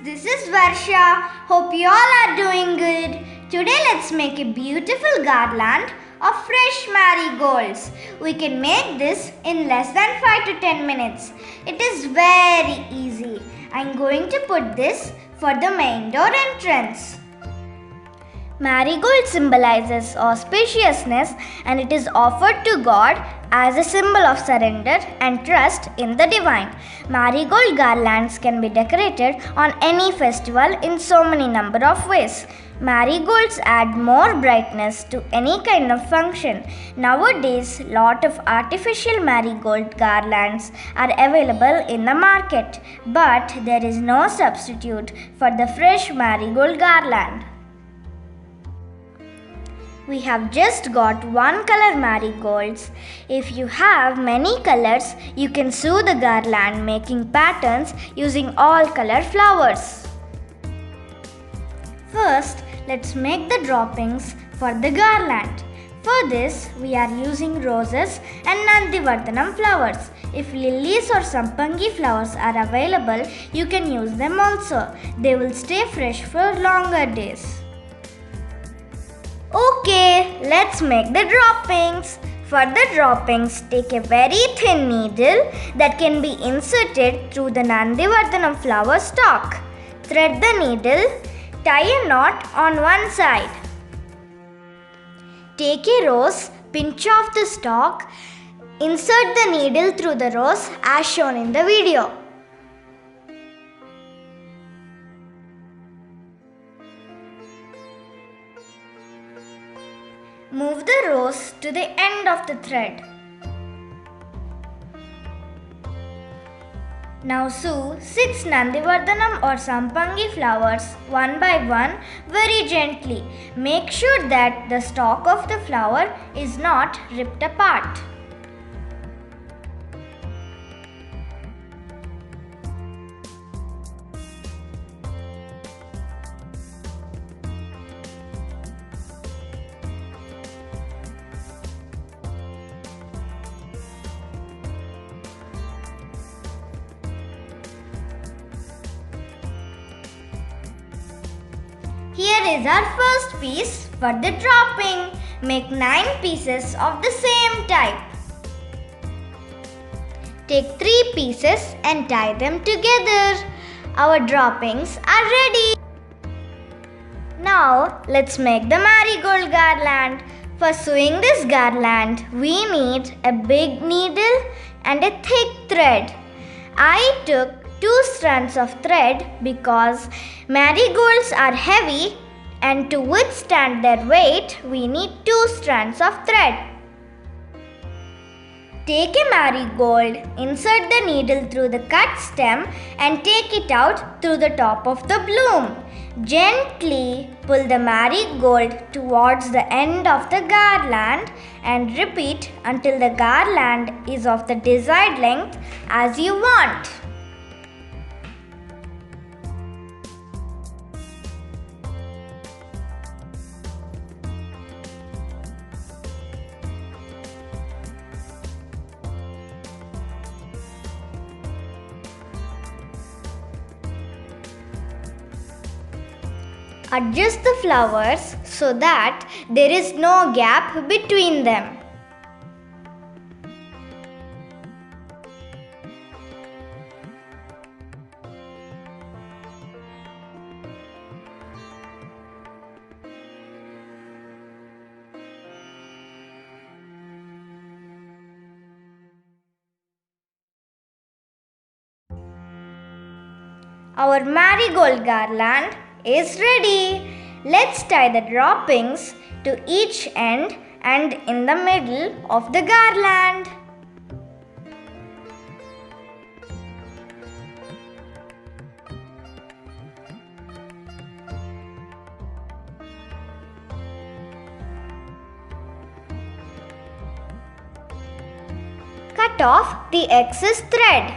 this is Varsha. Hope you all are doing good. Today let's make a beautiful garland of fresh marigolds. We can make this in less than 5 to 10 minutes. It is very easy. I'm going to put this for the main door entrance. Marigold symbolizes auspiciousness and it is offered to God as a symbol of surrender and trust in the divine. Marigold garlands can be decorated on any festival in so many number of ways. Marigolds add more brightness to any kind of function. Nowadays, lot of artificial marigold garlands are available in the market, but there is no substitute for the fresh marigold garland. We have just got one color marigolds. If you have many colors, you can sew the garland making patterns using all color flowers. First, let's make the droppings for the garland. For this, we are using roses and Nandivardhanam flowers. If lilies or sampangi flowers are available, you can use them also. They will stay fresh for longer days. Okay, let's make the droppings. For the droppings, take a very thin needle that can be inserted through the Nandivardhanam flower stalk. Thread the needle, tie a knot on one side. Take a rose, pinch off the stalk, insert the needle through the rose as shown in the video. Move the rose to the end of the thread. Now sew 6 Nandivardhanam or Sampangi flowers one by one very gently. Make sure that the stalk of the flower is not ripped apart. Here is our first piece for the dropping. Make 9 pieces of the same type. Take 3 pieces and tie them together. Our droppings are ready. Now let's make the marigold garland. For sewing this garland, we need a big needle and a thick thread. I took 2 strands of thread because marigolds are heavy and to withstand their weight, we need 2 strands of thread. Take a marigold, insert the needle through the cut stem and take it out through the top of the bloom. Gently pull the marigold towards the end of the garland and repeat until the garland is of the desired length as you want. Adjust the flowers so that there is no gap between them. Our marigold garland is ready. Let's tie the droppings to each end and in the middle of the garland. Cut off the excess thread.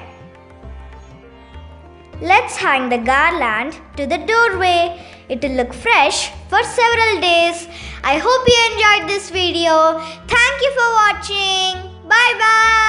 Let's hang the garland to the doorway. It will look fresh for several days. I hope you enjoyed this video. Thank you for watching. Bye bye.